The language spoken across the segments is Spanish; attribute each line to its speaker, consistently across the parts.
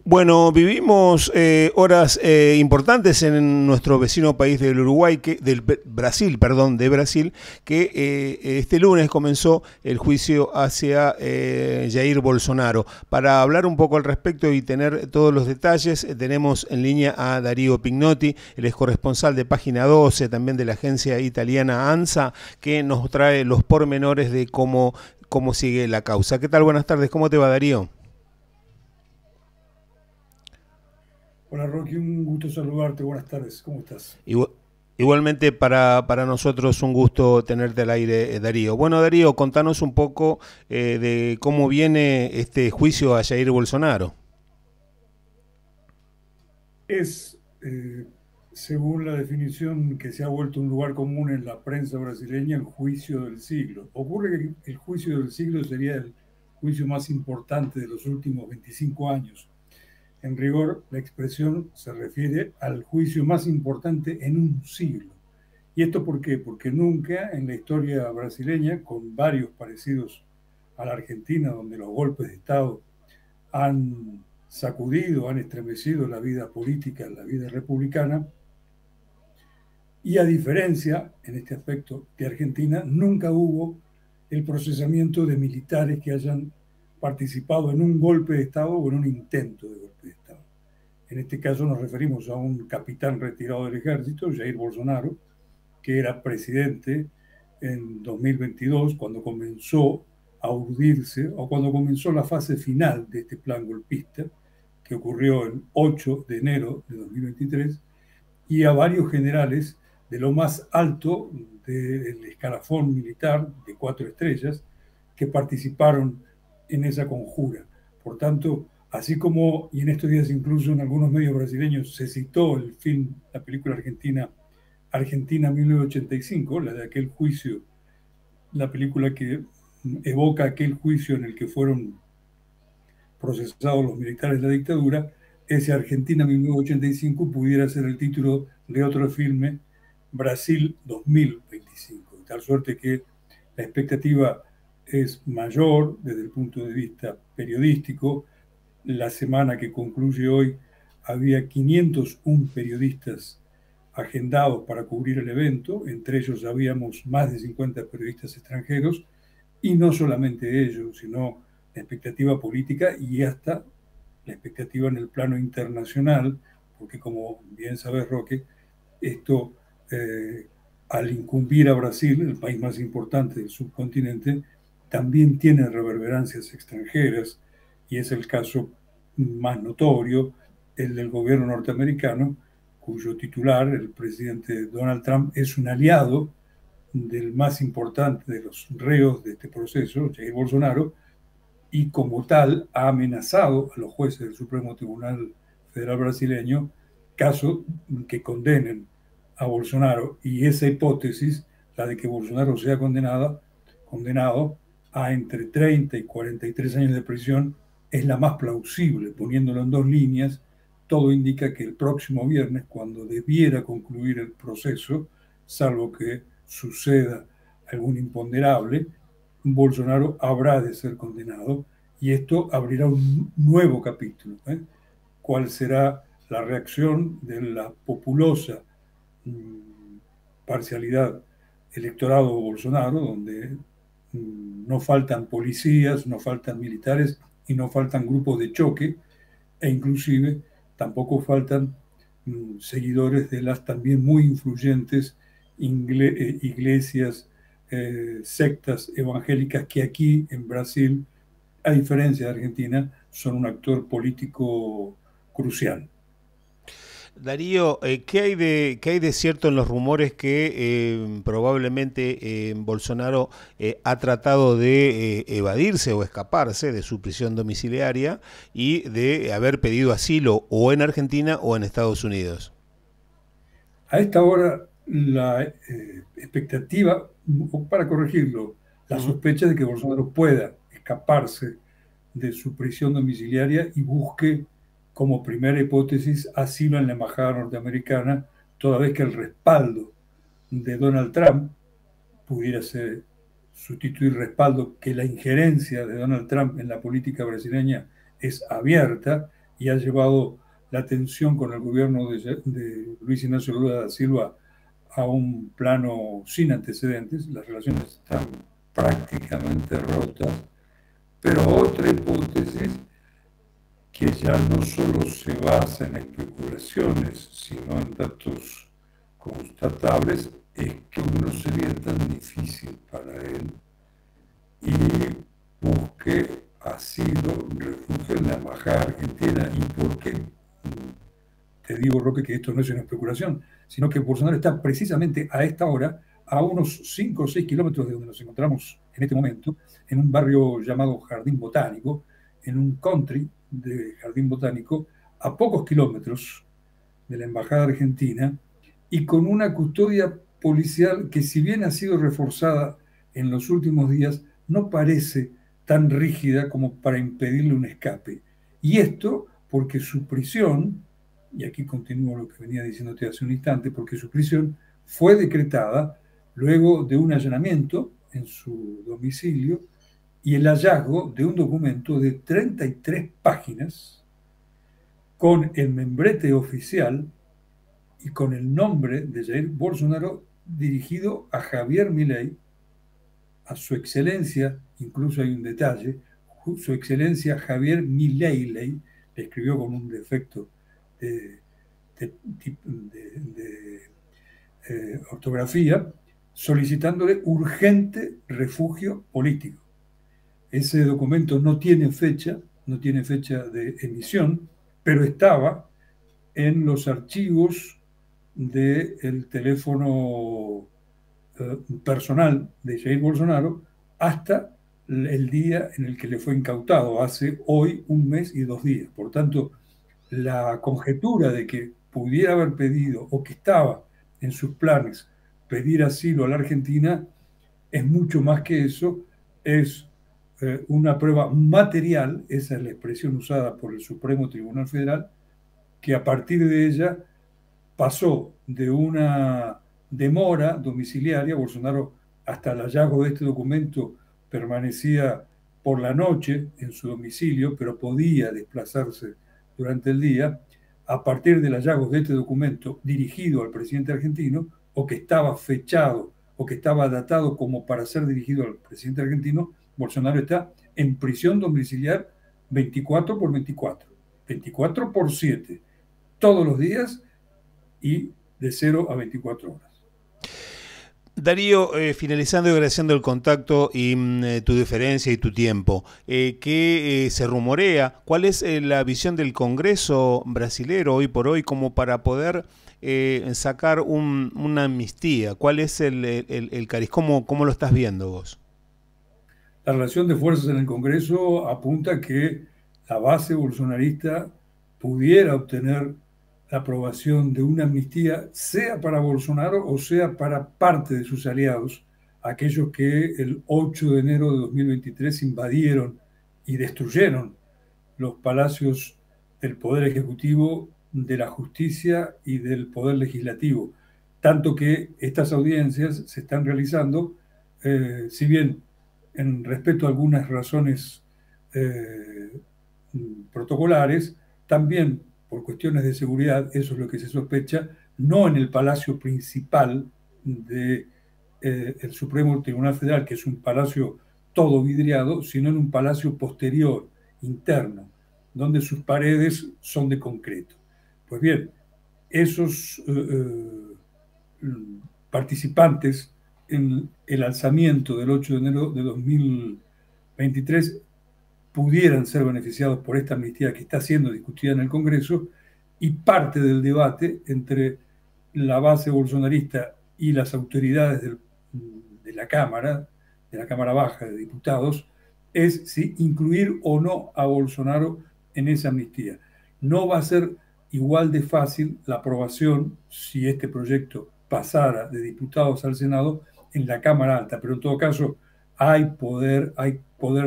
Speaker 1: Bueno, vivimos horas importantes en nuestro vecino país del Uruguay, del Brasil, perdón, de Brasil, que este lunes comenzó el juicio hacia Jair Bolsonaro. Para hablar un poco al respecto y tener todos los detalles, tenemos en línea a Darío Pignotti, el ex corresponsal de Página 12, también de la agencia italiana ANSA, que nos trae los pormenores de cómo sigue la causa. ¿Qué tal? Buenas tardes, ¿cómo te va, Darío?
Speaker 2: Hola Rocky, un gusto saludarte. Buenas tardes, ¿cómo estás?
Speaker 1: Igualmente para nosotros un gusto tenerte al aire, Darío. Bueno, Darío, contanos un poco de cómo viene este juicio a Jair Bolsonaro.
Speaker 2: Es, según la definición que se ha vuelto un lugar común en la prensa brasileña, el juicio del siglo. Ocurre que el juicio del siglo sería el juicio más importante de los últimos 25 años. En rigor, la expresión se refiere al juicio más importante en un siglo. ¿Y esto por qué? Porque nunca en la historia brasileña, con varios parecidos a la Argentina, donde los golpes de Estado han sacudido, han estremecido la vida política, la vida republicana, y a diferencia, en este aspecto, de Argentina, nunca hubo el procesamiento de militares que hayan participado en un golpe de Estado o en un intento de golpe de Estado. En este caso nos referimos a un capitán retirado del ejército, Jair Bolsonaro, que era presidente en 2022, cuando comenzó a urdirse, o cuando comenzó la fase final de este plan golpista, que ocurrió el 8 de enero de 2023, y a varios generales de lo más alto del escalafón militar de 4 estrellas que participaron en esa conjura. Por tanto, así como, y en estos días incluso en algunos medios brasileños se citó el film, la película argentina Argentina 1985, la de aquel juicio, la película que evoca aquel juicio en el que fueron procesados los militares de la dictadura, ese Argentina 1985 pudiera ser el título de otro filme, Brasil 2025. De tal suerte que la expectativa es mayor desde el punto de vista periodístico. La semana que concluye hoy había 501 periodistas agendados para cubrir el evento, entre ellos habíamos más de 50 periodistas extranjeros, y no solamente ellos, sino la expectativa política y hasta la expectativa en el plano internacional, porque como bien sabes, Roque, esto al incumbir a Brasil, el país más importante del subcontinente, también tiene reverberancias extranjeras, y es el caso más notorio, el del gobierno norteamericano, cuyo titular, el presidente Donald Trump, es un aliado del más importante de los reos de este proceso, Jair Bolsonaro, y como tal ha amenazado a los jueces del Supremo Tribunal Federal brasileño caso que condenen a Bolsonaro. Y esa hipótesis, la de que Bolsonaro sea condenado a entre 30 y 43 años de prisión, es la más plausible. Poniéndolo en dos líneas, todo indica que el próximo viernes, cuando debiera concluir el proceso, salvo que suceda algún imponderable, Bolsonaro habrá de ser condenado, y esto abrirá un nuevo capítulo. ¿Cuál será la reacción de la populosa parcialidad electorado Bolsonaro, donde no faltan policías, no faltan militares y no faltan grupos de choque, e inclusive tampoco faltan seguidores de las también muy influyentes iglesias, sectas evangélicas que aquí en Brasil, a diferencia de Argentina, son un actor político crucial.
Speaker 1: Darío, qué hay de cierto en los rumores que probablemente Bolsonaro ha tratado de evadirse o escaparse de su prisión domiciliaria y de haber pedido asilo o en Argentina o en Estados Unidos?
Speaker 2: A esta hora, la expectativa, para corregirlo, la
Speaker 1: Ujú.
Speaker 2: sospecha de que Bolsonaro pueda escaparse de su prisión domiciliaria y busque como primera hipótesis asilo en la embajada norteamericana, toda vez que el respaldo de Donald Trump pudiera ser sustituir respaldo, que la injerencia de Donald Trump en la política brasileña es abierta, y ha llevado la tensión con el gobierno de Luis Ignacio Lula da Silva a un plano sin antecedentes. Las relaciones están prácticamente rotas, pero otra hipótesis que ya no solo se basa en especulaciones, sino en datos constatables, es que no sería tan difícil para él y busque asilo, refugio en la embajada argentina. ¿Y por qué? Te digo, Roque, que esto no es una especulación, sino que Bolsonaro está precisamente a esta hora a unos 5 o 6 kilómetros de donde nos encontramos en este momento, en un barrio llamado Jardín Botánico, en un country de Jardín Botánico, a pocos kilómetros de la Embajada Argentina, y con una custodia policial que, si bien ha sido reforzada en los últimos días, no parece tan rígida como para impedirle un escape. Y esto porque su prisión, y aquí continúo lo que venía diciéndote hace un instante, porque su prisión fue decretada luego de un allanamiento en su domicilio y el hallazgo de un documento de 33 páginas con el membrete oficial y con el nombre de Jair Bolsonaro dirigido a Javier Milei, a su excelencia. Incluso hay un detalle: su excelencia Javier Milei le escribió con un defecto de, ortografía, solicitándole urgente refugio político. Ese documento no tiene fecha de emisión, pero estaba en los archivos del teléfono personal de Jair Bolsonaro hasta el día en el que le fue incautado, hace hoy 1 mes y 2 días. Por tanto, la conjetura de que pudiera haber pedido o que estaba en sus planes pedir asilo a la Argentina es mucho más que eso, es una prueba material, esa es la expresión usada por el Supremo Tribunal Federal, que a partir de ella pasó de una demora domiciliaria. Bolsonaro, hasta el hallazgo de este documento, permanecía por la noche en su domicilio, pero podía desplazarse durante el día. A partir del hallazgo de este documento dirigido al presidente argentino, o que estaba fechado o que estaba datado como para ser dirigido al presidente argentino, Bolsonaro está en prisión domiciliar 24/24, 24/7, todos los días y de 0 a 24 horas.
Speaker 1: Darío, finalizando y agradeciendo el contacto y tu deferencia y tu tiempo, ¿qué se rumorea? ¿Cuál es la visión del Congreso brasilero hoy por hoy como para poder sacar una amnistía? ¿Cuál es el cariz? ¿Cómo lo estás viendo vos?
Speaker 2: La relación de fuerzas en el Congreso apunta a que la base bolsonarista pudiera obtener la aprobación de una amnistía, sea para Bolsonaro o sea para parte de sus aliados, aquellos que el 8 de enero de 2023 invadieron y destruyeron los palacios del Poder Ejecutivo, de la Justicia y del Poder Legislativo. Tanto que estas audiencias se están realizando, si bien en respeto a algunas razones protocolares, también por cuestiones de seguridad, eso es lo que se sospecha, no en el palacio principal del Supremo Tribunal Federal, que es un palacio todo vidriado, sino en un palacio posterior, interno, donde sus paredes son de concreto. Pues bien, esos participantes en el alzamiento del 8 de enero de 2023 pudieran ser beneficiados por esta amnistía que está siendo discutida en el Congreso, y parte del debate entre la base bolsonarista y las autoridades de la Cámara Baja de Diputados, es si incluir o no a Bolsonaro en esa amnistía. No va a ser igual de fácil la aprobación si este proyecto pasara de diputados al Senado en la Cámara Alta, pero en todo caso hay poder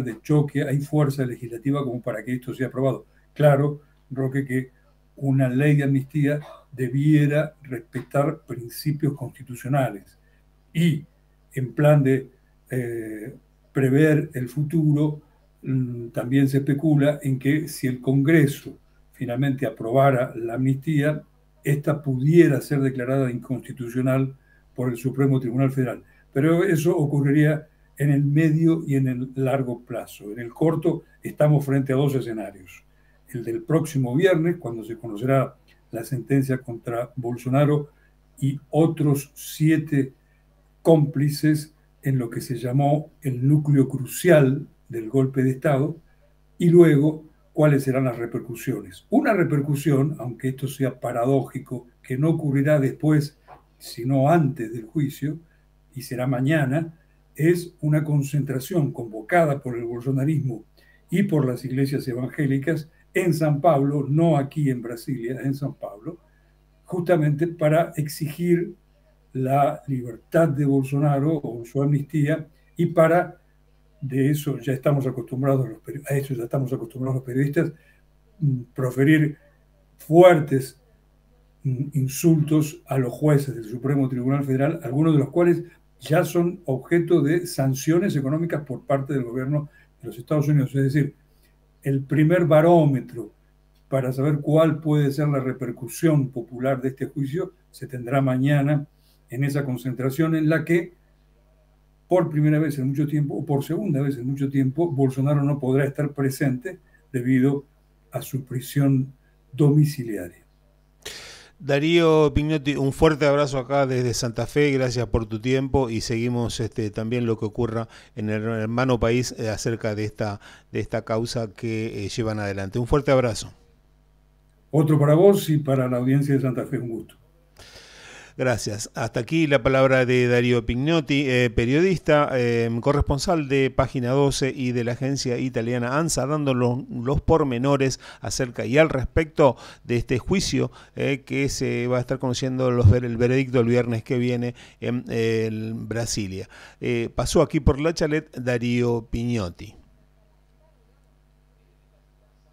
Speaker 2: de choque, hay fuerza legislativa como para que esto sea aprobado. Claro, Roque, que una ley de amnistía debiera respetar principios constitucionales y, en plan de prever el futuro, también se especula en que si el Congreso finalmente aprobara la amnistía, esta pudiera ser declarada inconstitucional por el Supremo Tribunal Federal. Pero eso ocurriría en el medio y en el largo plazo. En el corto estamos frente a dos escenarios. El del próximo viernes, cuando se conocerá la sentencia contra Bolsonaro y otros 7 cómplices en lo que se llamó el núcleo crucial del golpe de Estado, y luego cuáles serán las repercusiones. Una repercusión, aunque esto sea paradójico, que no ocurrirá después, sino antes del juicio, y será mañana, es una concentración convocada por el bolsonarismo y por las iglesias evangélicas en San Pablo, no aquí en Brasilia, en San Pablo, justamente para exigir la libertad de Bolsonaro o su amnistía, y para, de eso ya estamos acostumbrados a eso ya estamos acostumbrados los periodistas, proferir fuertes insultos a los jueces del Supremo Tribunal Federal, algunos de los cuales ya son objeto de sanciones económicas por parte del gobierno de los Estados Unidos. Es decir, el primer barómetro para saber cuál puede ser la repercusión popular de este juicio se tendrá mañana en esa concentración en la que, por primera vez en mucho tiempo, o por segunda vez en mucho tiempo, Bolsonaro no podrá estar presente debido a su prisión domiciliaria.
Speaker 1: Darío Pignotti, un fuerte abrazo acá desde Santa Fe, gracias por tu tiempo, y seguimos también lo que ocurra en el hermano país acerca de esta causa que llevan adelante. Un fuerte abrazo.
Speaker 2: Otro para vos y para la audiencia de Santa Fe, un gusto.
Speaker 1: Gracias. Hasta aquí la palabra de Darío Pignotti, periodista, corresponsal de Página 12 y de la agencia italiana ANSA, dando los pormenores acerca y al respecto de este juicio que se va a estar conociendo el veredicto el viernes que viene en Brasilia. Pasó aquí por La Chalet Darío Pignotti.